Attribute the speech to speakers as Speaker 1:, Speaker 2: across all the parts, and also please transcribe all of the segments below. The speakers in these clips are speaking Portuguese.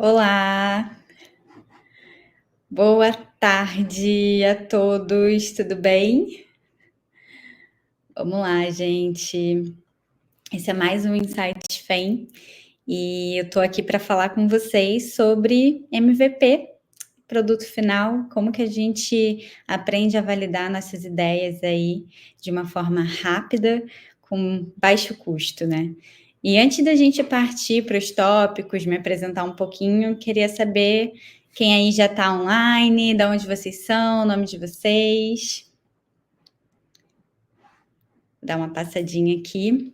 Speaker 1: Olá, boa tarde a todos, tudo bem? Vamos lá, gente. Esse é mais um Insights FEM e eu tô aqui para falar com vocês sobre MVP, produto final, como que a gente aprende a validar nossas ideias aí de uma forma rápida, com baixo custo, né? E antes da gente partir para os tópicos, me apresentar um pouquinho, queria saber quem aí já está online, de onde vocês são, o nome de vocês. Vou dar uma passadinha aqui.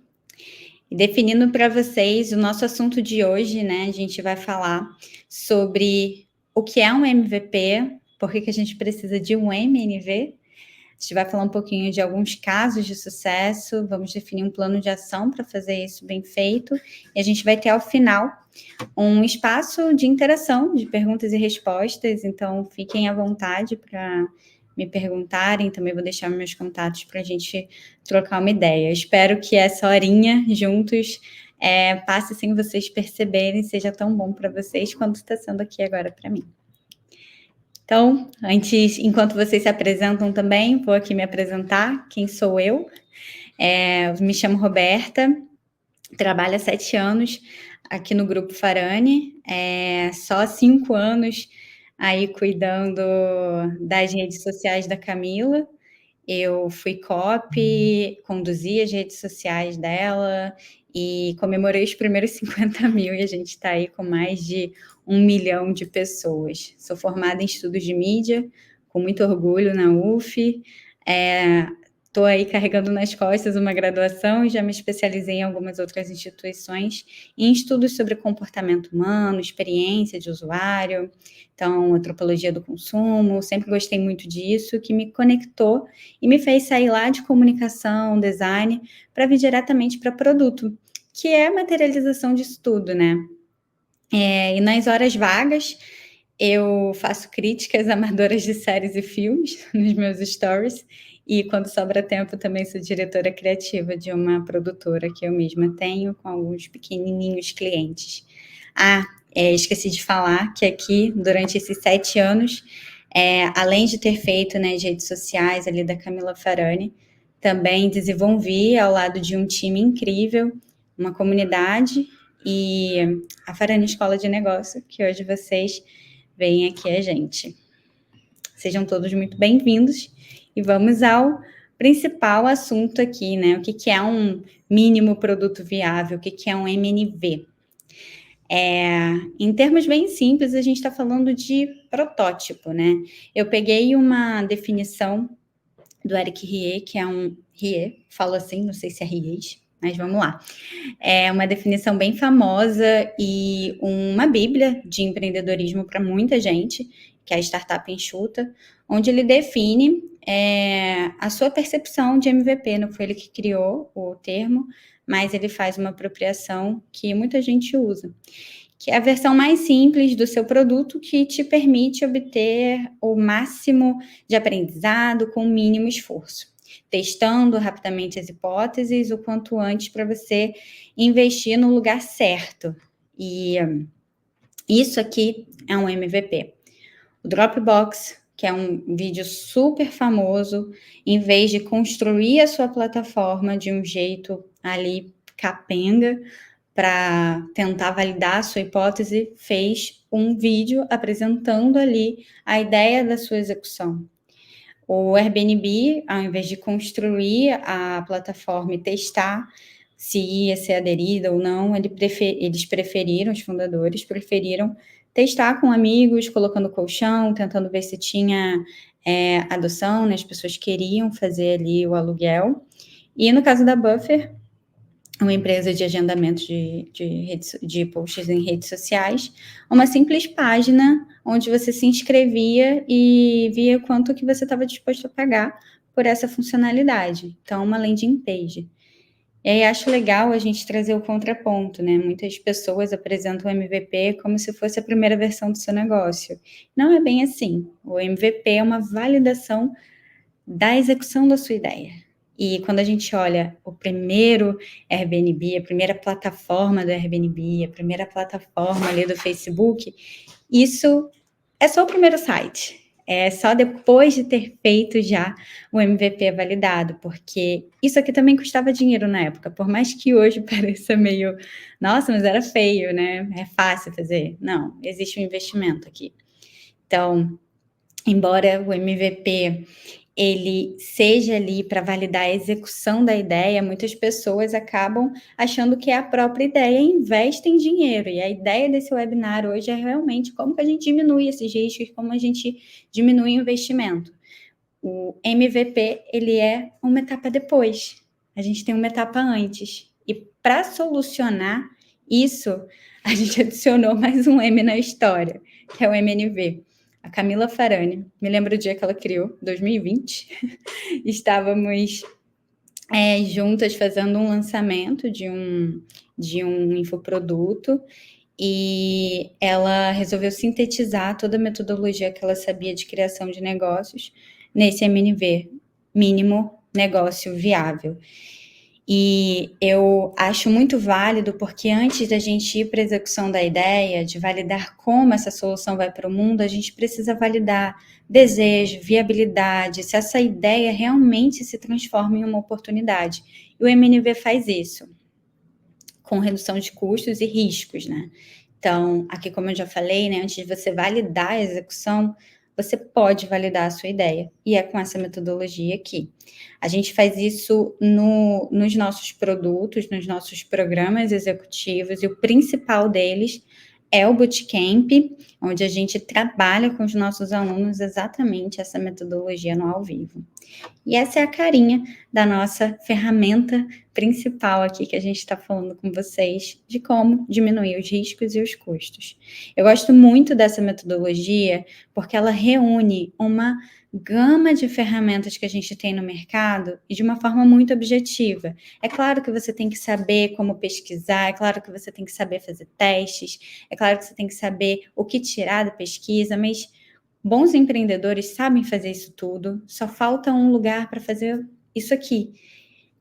Speaker 1: E definindo para vocês o nosso assunto de hoje, né? A gente vai falar sobre o que é um MVP, por que a gente precisa de um MNV. A gente vai falar um pouquinho de alguns casos de sucesso, vamos definir um plano de ação para fazer isso bem feito. E a gente vai ter ao final um espaço de interação, de perguntas e respostas, então fiquem à vontade para me perguntarem, também vou deixar meus contatos para a gente trocar uma ideia. Espero que essa horinha juntos passe sem vocês perceberem, seja tão bom para vocês quanto está sendo aqui agora para mim. Então, enquanto vocês se apresentam também, vou aqui me apresentar. Quem sou eu? Me chamo Roberta, trabalho há 7 anos aqui no Grupo Farani, só 5 anos aí cuidando das redes sociais da Camila. Eu fui copy, conduzi as redes sociais dela e comemorei os primeiros 50 mil e a gente está aí com mais de 1 milhão de pessoas. Sou formada em estudos de mídia, com muito orgulho na UF. Estou aí carregando nas costas uma graduação e já me especializei em algumas outras instituições em estudos sobre comportamento humano, experiência de usuário, então antropologia do consumo, sempre gostei muito disso, que me conectou e me fez sair lá de comunicação, design, para vir diretamente para produto, que é a materialização disso tudo, né? E nas horas vagas, eu faço críticas amadoras de séries e filmes nos meus stories, e quando sobra tempo também sou diretora criativa de uma produtora que eu mesma tenho, com alguns pequenininhos clientes. Esqueci de falar que aqui, durante esses 7 anos, além de ter feito, né, as redes sociais ali da Camila Farani, também desenvolvi ao lado de um time incrível, uma comunidade e a Farani Escola de Negócio, que hoje vocês veem aqui a gente. Sejam todos muito bem-vindos e vamos ao principal assunto aqui, né? O que é um mínimo produto viável? O que é um MNV? Em termos bem simples, a gente está falando de protótipo, né? Eu peguei uma definição do Eric Rie, que é um Rie, falo assim, não sei se é Ries, mas vamos lá. É uma definição bem famosa e uma bíblia de empreendedorismo para muita gente, que é a Startup Enxuta, onde ele define a sua percepção de MVP. Não foi ele que criou o termo, mas ele faz uma apropriação que muita gente usa, que é a versão mais simples do seu produto que te permite obter o máximo de aprendizado com o mínimo esforço, testando rapidamente as hipóteses o quanto antes para você investir no lugar certo. E isso aqui é um MVP. O Dropbox, que é um vídeo super famoso, em vez de construir a sua plataforma de um jeito ali capenga, para tentar validar a sua hipótese, fez um vídeo apresentando ali a ideia da sua execução. O Airbnb, ao invés de construir a plataforma e testar se ia ser aderida ou não, eles preferiram, os fundadores preferiram testar com amigos, colocando colchão, tentando ver se tinha adoção, né? As pessoas queriam fazer ali o aluguel. E no caso da Buffer, uma empresa de agendamento de posts em redes sociais, uma simples página onde você se inscrevia e via quanto que você estava disposto a pagar por essa funcionalidade. Então, uma landing page. E aí acho legal a gente trazer o contraponto, né? Muitas pessoas apresentam o MVP como se fosse a primeira versão do seu negócio. Não é bem assim. O MVP é uma validação da execução da sua ideia. E quando a gente olha o primeiro Airbnb, a primeira plataforma do Airbnb, a primeira plataforma ali do Facebook, isso é só o primeiro site. É só depois de ter feito já o MVP validado, porque isso aqui também custava dinheiro na época, por mais que hoje pareça meio, nossa, mas era feio, né? É fácil fazer. Não, existe um investimento aqui. Então, embora o MVP ele seja ali para validar a execução da ideia, muitas pessoas acabam achando que é a própria ideia e investem dinheiro. E a ideia desse webinar hoje é realmente como que a gente diminui esses riscos, como a gente diminui o investimento. O MVP, ele é uma etapa depois. A gente tem uma etapa antes. E para solucionar isso, a gente adicionou mais um M na história, que é o MNV. A Camila Farani, me lembro o dia que ela criou, 2020. Estávamos juntas fazendo um lançamento de um infoproduto e ela resolveu sintetizar toda a metodologia que ela sabia de criação de negócios nesse MNV, mínimo negócio viável. E eu acho muito válido, porque antes da gente ir para a execução da ideia, de validar como essa solução vai para o mundo, a gente precisa validar desejo, viabilidade, se essa ideia realmente se transforma em uma oportunidade. E o MNV faz isso, com redução de custos e riscos, né? Então, aqui, como eu já falei, né, antes de você validar a execução, você pode validar a sua ideia. E é com essa metodologia aqui. A gente faz isso nos nossos produtos, nos nossos programas executivos, e o principal deles é o Bootcamp, onde a gente trabalha com os nossos alunos exatamente essa metodologia no ao vivo. E essa é a carinha da nossa ferramenta principal aqui que a gente está falando com vocês, de como diminuir os riscos e os custos. Eu gosto muito dessa metodologia porque ela reúne uma gama de ferramentas que a gente tem no mercado e de uma forma muito objetiva. É claro que você tem que saber como pesquisar, é claro que você tem que saber fazer testes, é claro que você tem que saber o que tirar da pesquisa, mas bons empreendedores sabem fazer isso tudo, só falta um lugar para fazer isso aqui,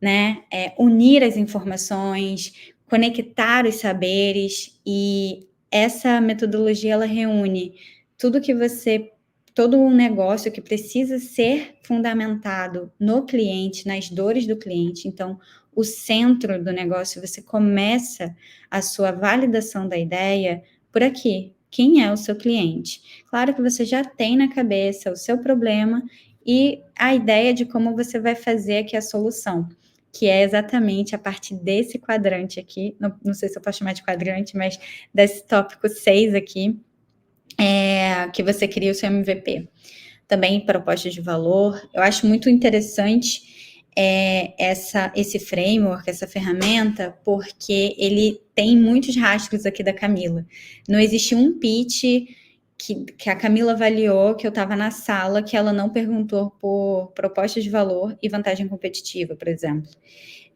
Speaker 1: né? Unir as informações, conectar os saberes, e essa metodologia ela reúne tudo que você, todo um negócio que precisa ser fundamentado no cliente, nas dores do cliente. Então, o centro do negócio, você começa a sua validação da ideia por aqui. Quem é o seu cliente? Claro que você já tem na cabeça o seu problema e a ideia de como você vai fazer aqui a solução, que é exatamente a partir desse quadrante aqui, não sei se eu posso chamar de quadrante, mas desse tópico 6 aqui, que você cria o seu MVP. Também propostas de valor. Eu acho muito interessante esse framework, essa ferramenta, porque ele tem muitos rastros aqui da Camila. Não existe um pitch que a Camila avaliou, que eu estava na sala, que ela não perguntou por propostas de valor e vantagem competitiva, por exemplo.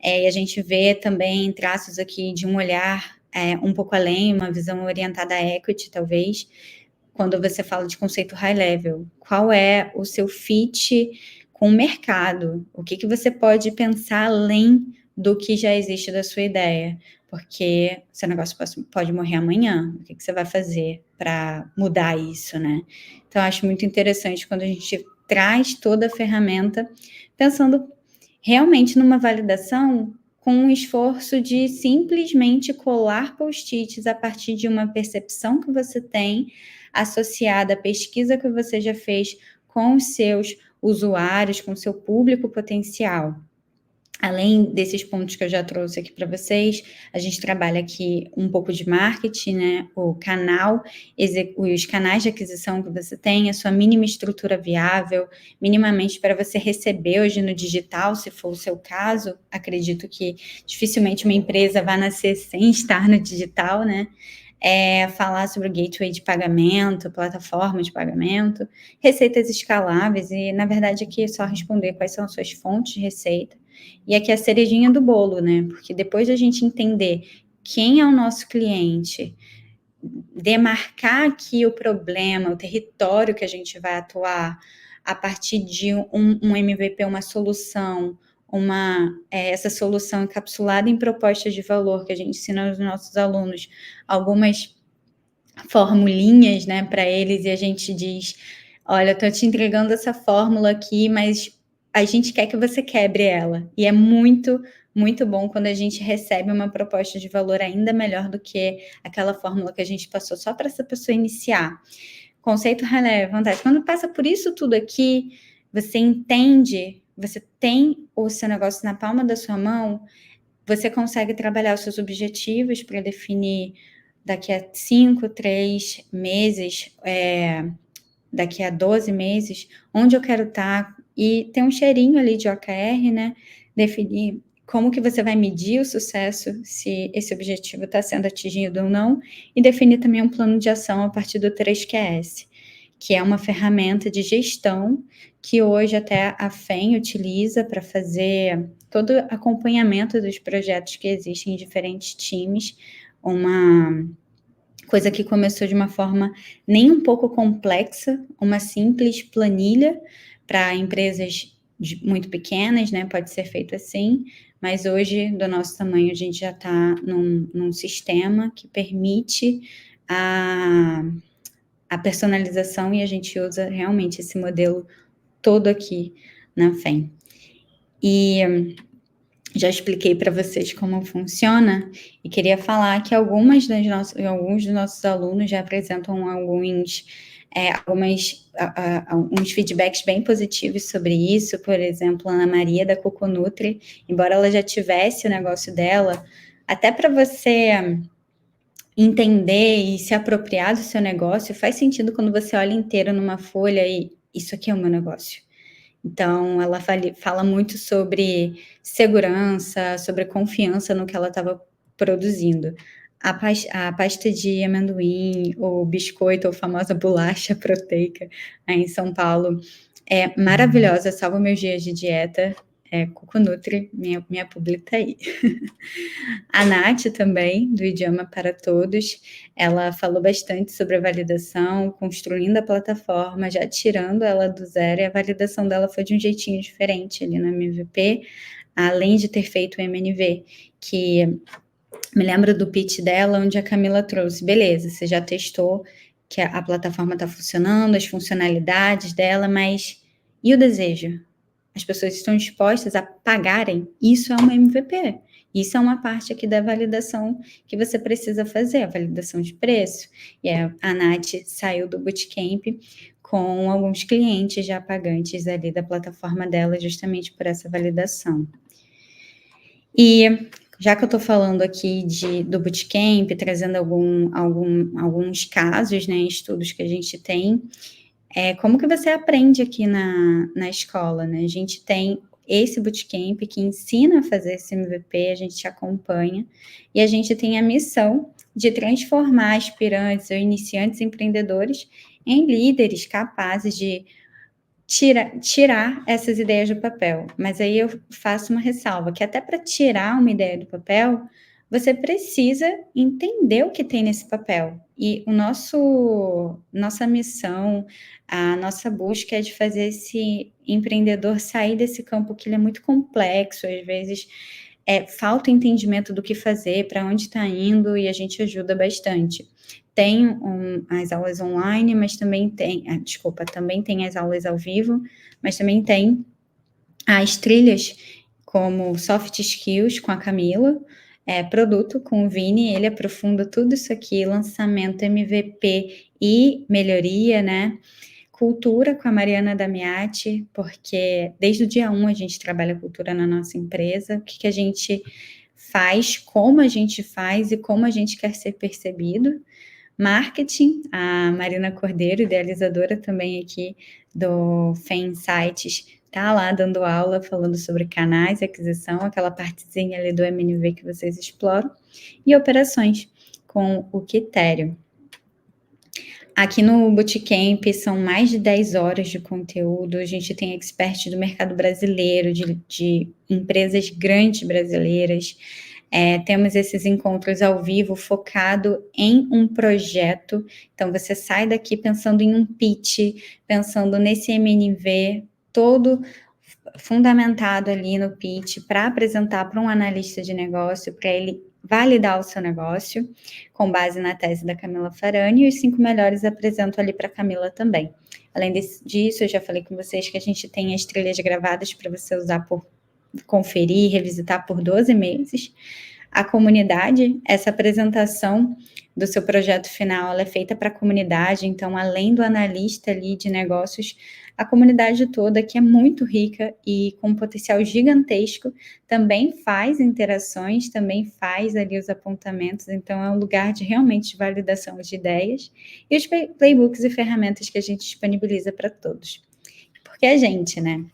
Speaker 1: E a gente vê também traços aqui de um olhar um pouco além, uma visão orientada à equity, talvez, quando você fala de conceito high level. Qual é o seu fit com o mercado? O que você pode pensar além do que já existe da sua ideia? Porque seu negócio pode morrer amanhã. O que você vai fazer para mudar isso, né? Então, eu acho muito interessante quando a gente traz toda a ferramenta pensando realmente numa validação com um esforço de simplesmente colar post-its a partir de uma percepção que você tem, associada à pesquisa que você já fez com os seus usuários, com o seu público potencial. Além desses pontos que eu já trouxe aqui para vocês, a gente trabalha aqui um pouco de marketing, né? Os canais de aquisição que você tem, a sua mínima estrutura viável, minimamente para você receber hoje no digital, se for o seu caso. Acredito que dificilmente uma empresa vai nascer sem estar no digital, né? Falar sobre o gateway de pagamento, plataforma de pagamento, receitas escaláveis, e na verdade aqui é só responder quais são as suas fontes de receita. E aqui é a cerejinha do bolo, né? Porque depois da gente entender quem é o nosso cliente, demarcar aqui o problema, o território que a gente vai atuar a partir de um MVP, uma solução, essa solução encapsulada em propostas de valor, que a gente ensina aos nossos alunos algumas formulinhas, né, para eles, e a gente diz: olha, estou te entregando essa fórmula aqui, mas a gente quer que você quebre ela. E é muito, muito bom quando a gente recebe uma proposta de valor ainda melhor do que aquela fórmula que a gente passou só para essa pessoa iniciar. Conceito releva, vantagem. Quando passa por isso tudo aqui, você entende, você tem o seu negócio na palma da sua mão, você consegue trabalhar os seus objetivos para definir daqui a 5, 3 meses, daqui a 12 meses, onde eu quero estar, e tem um cheirinho ali de OKR, né? Definir como que você vai medir o sucesso, se esse objetivo está sendo atingido ou não, e definir também um plano de ação a partir do 3QS, que é uma ferramenta de gestão que hoje até a FEM utiliza para fazer todo o acompanhamento dos projetos que existem em diferentes times, uma coisa que começou de uma forma nem um pouco complexa, uma simples planilha para empresas muito pequenas, né? Pode ser feito assim, mas hoje, do nosso tamanho, a gente já está num sistema que permite a personalização, e a gente usa realmente esse modelo todo aqui na FEM. E já expliquei para vocês como funciona, e queria falar que alguns dos nossos alunos já apresentam alguns feedbacks bem positivos sobre isso. Por exemplo, a Ana Maria da Coconutri, embora ela já tivesse o negócio dela, até para você entender e se apropriar do seu negócio, faz sentido quando você olha inteiro numa folha e isso aqui é o meu negócio. Então, ela fala muito sobre segurança, sobre confiança no que ela estava produzindo. A pasta de amendoim, ou biscoito, ou famosa bolacha proteica, aí em São Paulo, é maravilhosa, salva meus dias de dieta. Coconutri, minha publi tá aí. A Nath também, do Idioma para Todos, ela falou bastante sobre a validação, construindo a plataforma, já tirando ela do zero, e a validação dela foi de um jeitinho diferente ali no MVP, além de ter feito o MNV, que me lembro do pitch dela, onde a Camila trouxe, beleza, você já testou que a plataforma está funcionando, as funcionalidades dela, mas e o desejo? As pessoas estão dispostas a pagarem? Isso é uma MVP. Isso é uma parte aqui da validação que você precisa fazer, a validação de preço. E a Nath saiu do bootcamp com alguns clientes já pagantes ali da plataforma dela, justamente por essa validação. E já que eu estou falando aqui do bootcamp, trazendo alguns casos, né, estudos que a gente tem, como que você aprende aqui na escola, né? A gente tem esse bootcamp que ensina a fazer esse MVP, a gente te acompanha, e a gente tem a missão de transformar aspirantes ou iniciantes empreendedores em líderes capazes de tirar essas ideias do papel. Mas aí eu faço uma ressalva, que até para tirar uma ideia do papel, você precisa entender o que tem nesse papel. E nossa missão, a nossa busca é de fazer esse empreendedor sair desse campo que ele é muito complexo, às vezes falta entendimento do que fazer, para onde está indo, e a gente ajuda bastante. Tem as aulas online, mas também tem, também tem as aulas ao vivo, mas também tem as trilhas como Soft Skills com a Camila, Produto com o Vini, ele aprofunda tudo isso aqui, lançamento, MVP e melhoria, né? Cultura com a Mariana Damiati, porque desde o dia 1 a gente trabalha cultura na nossa empresa, o que a gente faz, como a gente faz e como a gente quer ser percebido. Marketing, a Marina Cordeiro, idealizadora também aqui do FEM Insights, tá lá dando aula, falando sobre canais, aquisição, aquela partezinha ali do MNV que vocês exploram, e operações com o Quitério. Aqui no Bootcamp são mais de 10 horas de conteúdo, a gente tem experts do mercado brasileiro, de empresas grandes brasileiras, temos esses encontros ao vivo focado em um projeto, então você sai daqui pensando em um pitch, pensando nesse MNV todo fundamentado ali no pitch para apresentar para um analista de negócio, para ele validar o seu negócio, com base na tese da Camila Farani, e os 5 melhores apresento ali para a Camila também. Além disso, eu já falei com vocês que a gente tem as trilhas gravadas para você usar por conferir, revisitar por 12 meses. A comunidade, essa apresentação do seu projeto final, ela é feita para a comunidade, então, além do analista ali de negócios, a comunidade toda, que é muito rica e com um potencial gigantesco, também faz interações, também faz ali os apontamentos, então é um lugar de realmente validação de ideias, e os playbooks e ferramentas que a gente disponibiliza para todos. Porque a gente, né?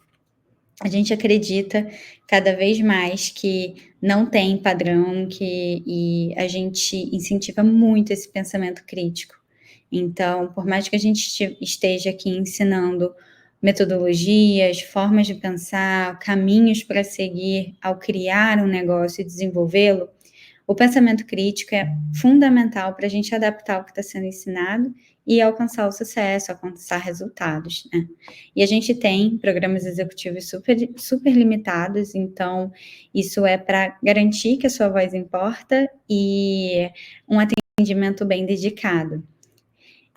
Speaker 1: A gente acredita cada vez mais que não tem padrão, e a gente incentiva muito esse pensamento crítico. Então, por mais que a gente esteja aqui ensinando metodologias, formas de pensar, caminhos para seguir ao criar um negócio e desenvolvê-lo, o pensamento crítico é fundamental para a gente adaptar o que está sendo ensinado e alcançar o sucesso, alcançar resultados, né? E a gente tem programas executivos super limitados, então isso é para garantir que a sua voz importa e um atendimento bem dedicado.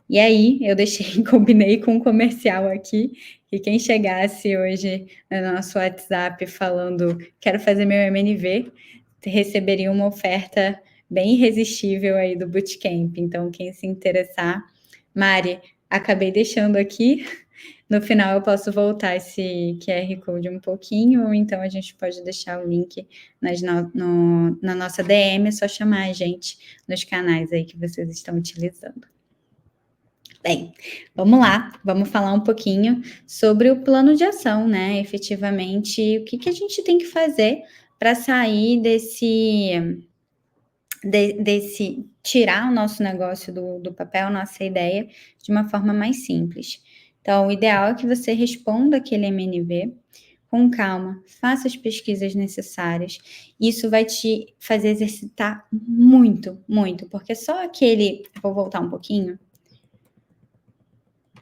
Speaker 1: E aí, eu combinei com um comercial aqui, que quem chegasse hoje no nosso WhatsApp falando, quero fazer meu MNV, receberia uma oferta bem irresistível aí do Bootcamp. Então, quem se interessar, Mari, acabei deixando aqui. No final, eu posso voltar esse QR Code um pouquinho, ou então a gente pode deixar o link na nossa DM, é só chamar a gente nos canais aí que vocês estão utilizando. Bem, vamos lá, vamos falar um pouquinho sobre o plano de ação, né? Efetivamente, o que a gente tem que fazer para sair desse tirar o nosso negócio do papel, nossa ideia, de uma forma mais simples. Então, o ideal é que você responda aquele MNV com calma, faça as pesquisas necessárias. Isso vai te fazer exercitar muito, muito, porque só aquele... Vou voltar um pouquinho.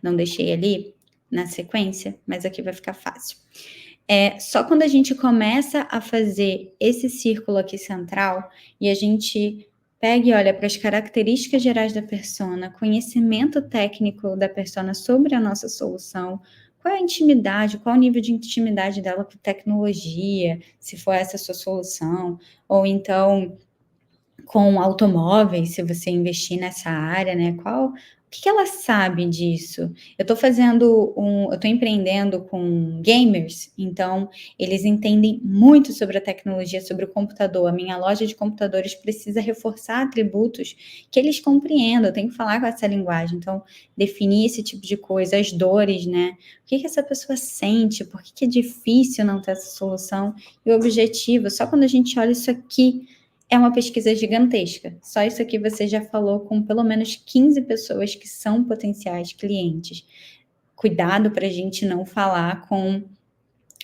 Speaker 1: Não deixei ali na sequência, mas aqui vai ficar fácil. Só quando a gente começa a fazer esse círculo aqui central e a gente pega e olha para as características gerais da persona, conhecimento técnico da persona sobre a nossa solução, qual é a intimidade, qual é o nível de intimidade dela com tecnologia, se for essa a sua solução, ou então com automóveis, se você investir nessa área, né? O que ela sabe disso? Eu estou empreendendo com gamers, então eles entendem muito sobre a tecnologia, sobre o computador. A minha loja de computadores precisa reforçar atributos que eles compreendam, eu tenho que falar com essa linguagem. Então, definir esse tipo de coisa, as dores, né? O que essa pessoa sente? Por que é difícil não ter essa solução? E o objetivo, só quando a gente olha isso aqui, é uma pesquisa gigantesca. Só isso aqui você já falou com pelo menos 15 pessoas que são potenciais clientes. Cuidado para a gente não falar com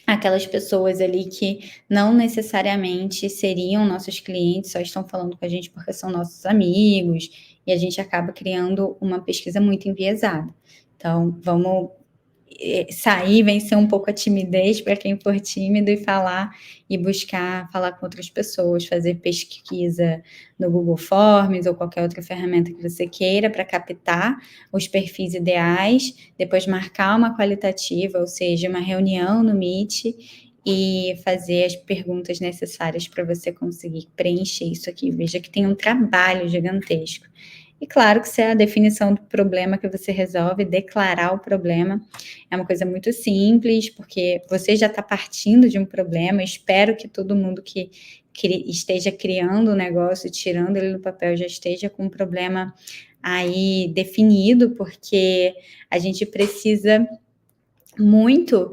Speaker 1: aquelas pessoas ali que não necessariamente seriam nossos clientes, só estão falando com a gente porque são nossos amigos, e a gente acaba criando uma pesquisa muito enviesada. Então, vamos sair, vencer um pouco a timidez para quem for tímido e buscar falar com outras pessoas, fazer pesquisa no Google Forms ou qualquer outra ferramenta que você queira para captar os perfis ideais, depois marcar uma qualitativa, ou seja, uma reunião no Meet e fazer as perguntas necessárias para você conseguir preencher isso aqui. Veja que tem um trabalho gigantesco. E claro que se é a definição do problema que você resolve, declarar o problema, é uma coisa muito simples, porque você já está partindo de um problema. Espero que todo mundo que esteja criando o negócio, tirando ele do papel, já esteja com um problema aí definido, porque a gente precisa muito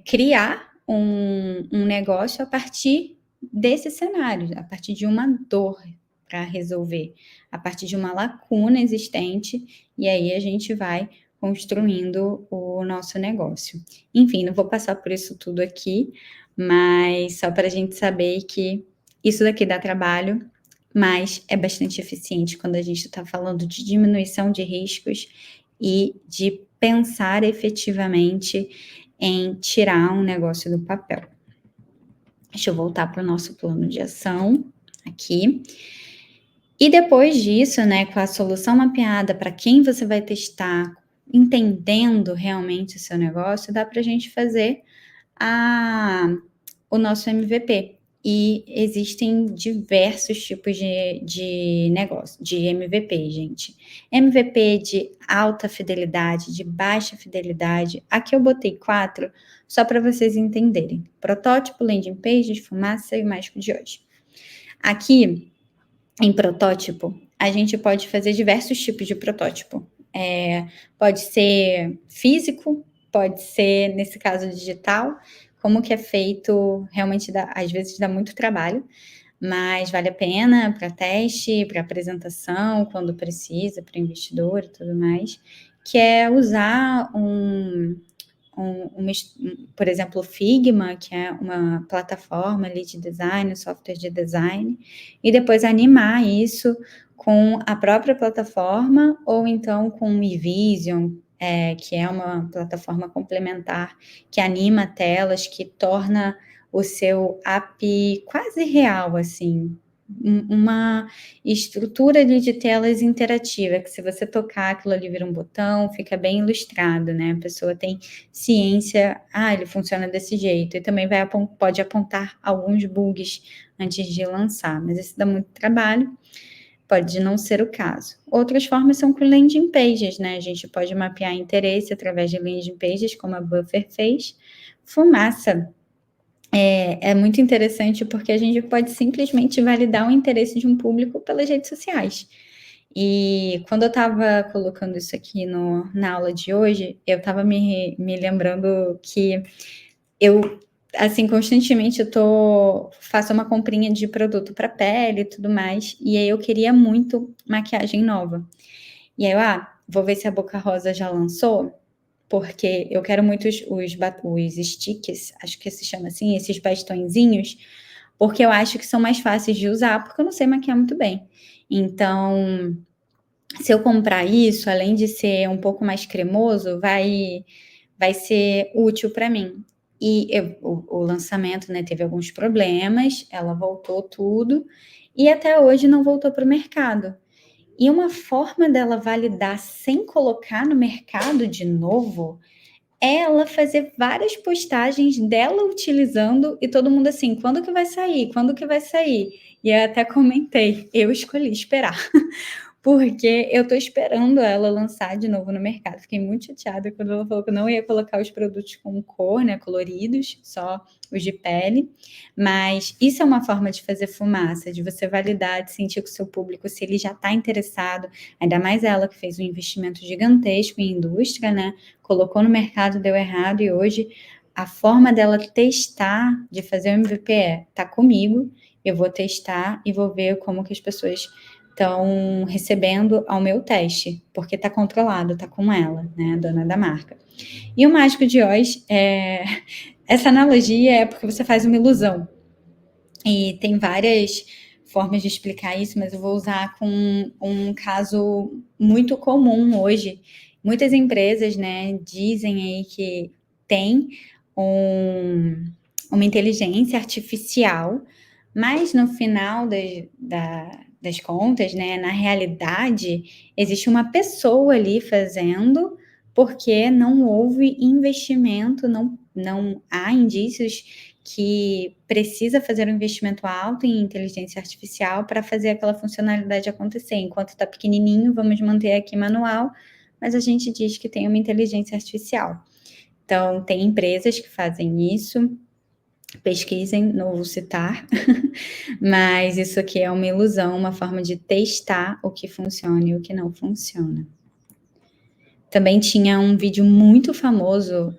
Speaker 1: criar um negócio a partir desse cenário, a partir de uma dor para resolver, a partir de uma lacuna existente, e aí a gente vai construindo o nosso negócio. Enfim, não vou passar por isso tudo aqui, mas só para a gente saber que isso daqui dá trabalho, mas é bastante eficiente quando a gente está falando de diminuição de riscos e de pensar efetivamente em tirar um negócio do papel. Deixa eu voltar para o nosso plano de ação aqui. E depois disso, né, com a solução mapeada para quem você vai testar, entendendo realmente o seu negócio, dá para a gente fazer o nosso MVP. E existem diversos tipos de negócio, de MVP, gente. MVP de alta fidelidade, de baixa fidelidade. Aqui eu botei 4, só para vocês entenderem. Protótipo, landing page, fumaça e o mágico de hoje. Aqui, em protótipo, a gente pode fazer diversos tipos de protótipo. Pode ser físico, pode ser, nesse caso, digital. Como que é feito, realmente às vezes dá muito trabalho, mas vale a pena para teste, para apresentação, quando precisa, para investidor e tudo mais, que é usar por exemplo, o Figma, que é uma plataforma ali de design, software de design, e depois animar isso com a própria plataforma, ou então com o eVision, que é uma plataforma complementar que anima telas, que torna o seu app quase real, assim, uma estrutura ali de telas interativa, que se você tocar aquilo ali vira um botão, fica bem ilustrado, né? A pessoa tem ciência, ele funciona desse jeito, e também pode apontar alguns bugs antes de lançar, mas isso dá muito trabalho, pode não ser o caso. Outras formas são com landing pages, né? A gente pode mapear interesse através de landing pages, como a Buffer fez. Fumaça é muito interessante porque a gente pode simplesmente validar o interesse de um público pelas redes sociais. E quando eu estava colocando isso aqui na aula de hoje, eu estava me lembrando que eu, assim, constantemente faço uma comprinha de produto para pele e tudo mais, e aí eu queria muito maquiagem nova. E aí eu, vou ver se a Boca Rosa já lançou, porque eu quero muito os sticks, acho que se chama assim, esses bastõezinhos, porque eu acho que são mais fáceis de usar, porque eu não sei maquiar muito bem. Então, se eu comprar isso, além de ser um pouco mais cremoso, vai ser útil para mim. E o lançamento, né, teve alguns problemas, ela voltou tudo, e até hoje não voltou para o mercado. E uma forma dela validar sem colocar no mercado de novo é ela fazer várias postagens dela utilizando e todo mundo assim, quando que vai sair? Quando que vai sair? E eu até comentei, eu escolhi esperar. Porque eu tô esperando ela lançar de novo no mercado. Fiquei muito chateada quando ela falou que eu não ia colocar os produtos com cor, né, coloridos, só os de pele. Mas isso é uma forma de fazer fumaça, de você validar, de sentir com o seu público se ele já está interessado. Ainda mais ela que fez um investimento gigantesco em indústria, né? Colocou no mercado, deu errado, e hoje a forma dela testar, de fazer o MVP tá comigo, eu vou testar e vou ver como que as pessoas estão recebendo ao meu teste, porque está controlado, está com ela, né, a dona da marca. E o mágico de Oz, essa analogia é porque você faz uma ilusão. E tem várias formas de explicar isso, mas eu vou usar com um caso muito comum hoje. Muitas empresas, né, dizem aí que tem uma inteligência artificial, mas no final das contas, né, na realidade, existe uma pessoa ali fazendo, porque não houve investimento, não há indícios que precisa fazer um investimento alto em inteligência artificial para fazer aquela funcionalidade acontecer. Enquanto está pequenininho, vamos manter aqui manual, mas a gente diz que tem uma inteligência artificial. Então, tem empresas que fazem isso, pesquisem, não vou citar, mas isso aqui é uma ilusão, uma forma de testar o que funciona e o que não funciona. Também tinha um vídeo muito famoso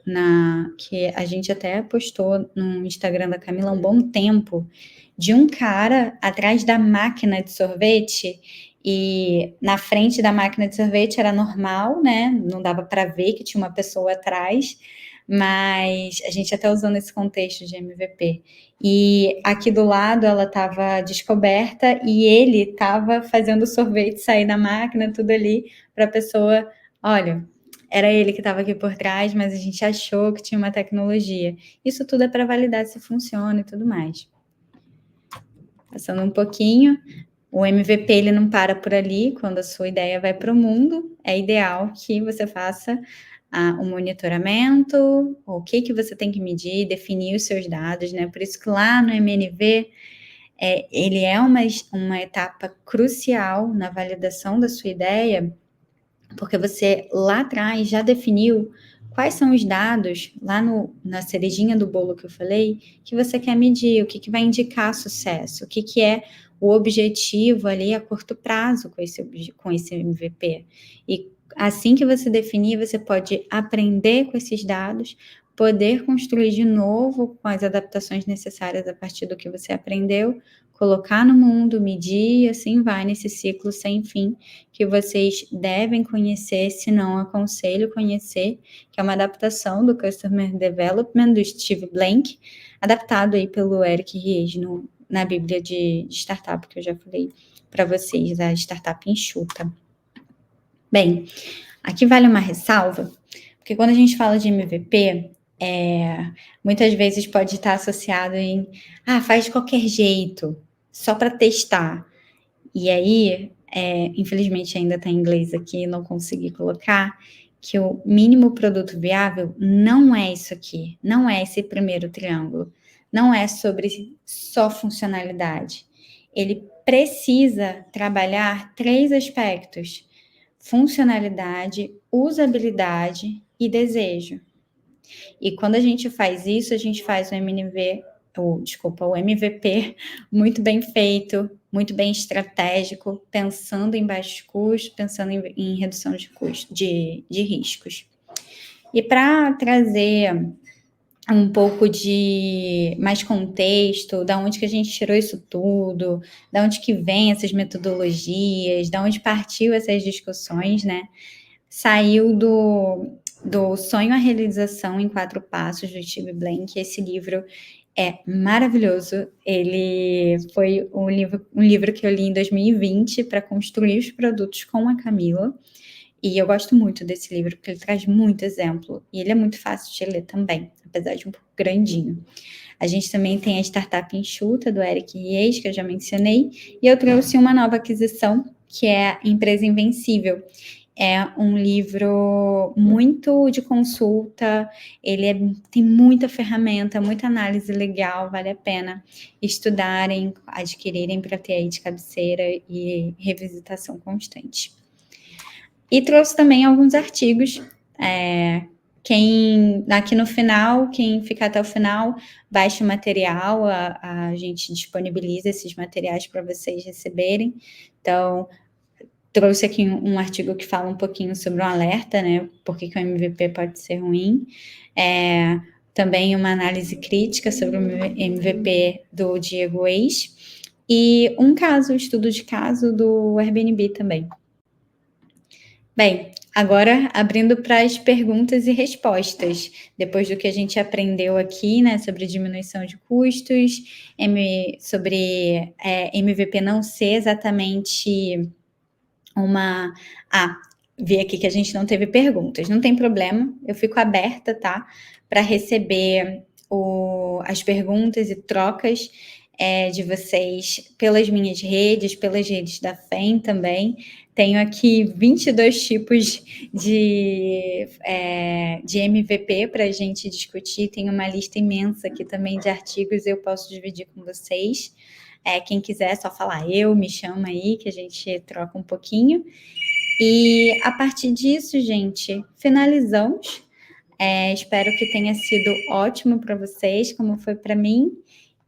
Speaker 1: que a gente até postou no Instagram da Camila há um bom tempo, de um cara atrás da máquina de sorvete, e na frente da máquina de sorvete era normal, né? Não dava para ver que tinha uma pessoa atrás, mas a gente até usou nesse contexto de MVP. E aqui do lado ela estava descoberta e ele estava fazendo o sorvete sair da máquina, tudo ali, para a pessoa. Olha, era ele que estava aqui por trás, mas a gente achou que tinha uma tecnologia. Isso tudo é para validar se funciona e tudo mais. Passando um pouquinho, o MVP ele não para por ali. Quando a sua ideia vai para o mundo, é ideal que você faça o monitoramento, o que você tem que medir, definir os seus dados, né? Por isso que lá no MNV, ele é uma etapa crucial na validação da sua ideia, porque você lá atrás já definiu quais são os dados, lá na cerejinha do bolo que eu falei, que você quer medir, o que vai indicar sucesso, o que é o objetivo ali a curto prazo com esse MVP. E assim que você definir, você pode aprender com esses dados, poder construir de novo com as adaptações necessárias a partir do que você aprendeu, colocar no mundo, medir, e assim vai nesse ciclo sem fim que vocês devem conhecer, se não aconselho conhecer, que é uma adaptação do Customer Development do Steve Blank, adaptado aí pelo Eric Ries na Bíblia de Startup, que eu já falei para vocês, a Startup Enxuta. Bem, aqui vale uma ressalva, porque quando a gente fala de MVP, muitas vezes pode estar associado em, faz de qualquer jeito, só para testar. E aí, infelizmente ainda está em inglês aqui, não consegui colocar, que o mínimo produto viável não é isso aqui, não é esse primeiro triângulo, não é sobre só funcionalidade. Ele precisa trabalhar 3 aspectos: funcionalidade, usabilidade e desejo. E quando a gente faz isso, a gente faz o MVP muito bem feito, muito bem estratégico, pensando em baixos custos, pensando em redução de custos, de riscos. E para trazer um pouco de mais contexto, da onde que a gente tirou isso tudo, da onde que vem essas metodologias, da onde partiu essas discussões, né? Saiu do Sonho à Realização em 4 Passos, do Steve Blank. Esse livro é maravilhoso. Ele foi um livro que eu li em 2020 para construir os produtos com a Camila. E eu gosto muito desse livro, porque ele traz muito exemplo. E ele é muito fácil de ler também, apesar de um pouco grandinho. A gente também tem a Startup Enxuta, do Eric Ries, que eu já mencionei. E eu trouxe uma nova aquisição, que é a Empresa Invencível. É um livro muito de consulta, tem muita ferramenta, muita análise legal, vale a pena estudarem, adquirirem para ter aí de cabeceira e revisitação constante. E trouxe também alguns artigos, aqui no final, quem ficar até o final, baixe o material, a gente disponibiliza esses materiais para vocês receberem. Então, trouxe aqui um artigo que fala um pouquinho sobre um alerta, né? Por que o MVP pode ser ruim. Também uma análise crítica sobre o MVP do Diego Eis. E um estudo de caso do Airbnb também. Bem, agora abrindo para as perguntas e respostas. Depois do que a gente aprendeu aqui, né, sobre diminuição de custos, sobre MVP não ser exatamente vi aqui que a gente não teve perguntas. Não tem problema, eu fico aberta, tá? Para receber as perguntas e trocas de vocês pelas minhas redes, pelas redes da FEM também. Tenho aqui 22 tipos de MVP para a gente discutir. Tem uma lista imensa aqui também de artigos, eu posso dividir com vocês. Quem quiser, é só falar me chama aí, que a gente troca um pouquinho. E a partir disso, gente, finalizamos. Espero que tenha sido ótimo para vocês, como foi para mim.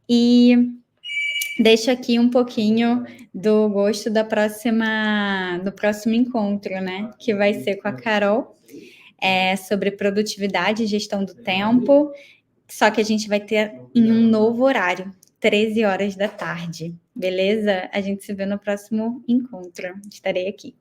Speaker 1: E deixo aqui um pouquinho do gosto do próximo encontro, né? Que vai ser com a Carol, sobre produtividade e gestão do tempo. Só que a gente vai ter em um novo horário, 13 horas da tarde. Beleza? A gente se vê no próximo encontro. Estarei aqui.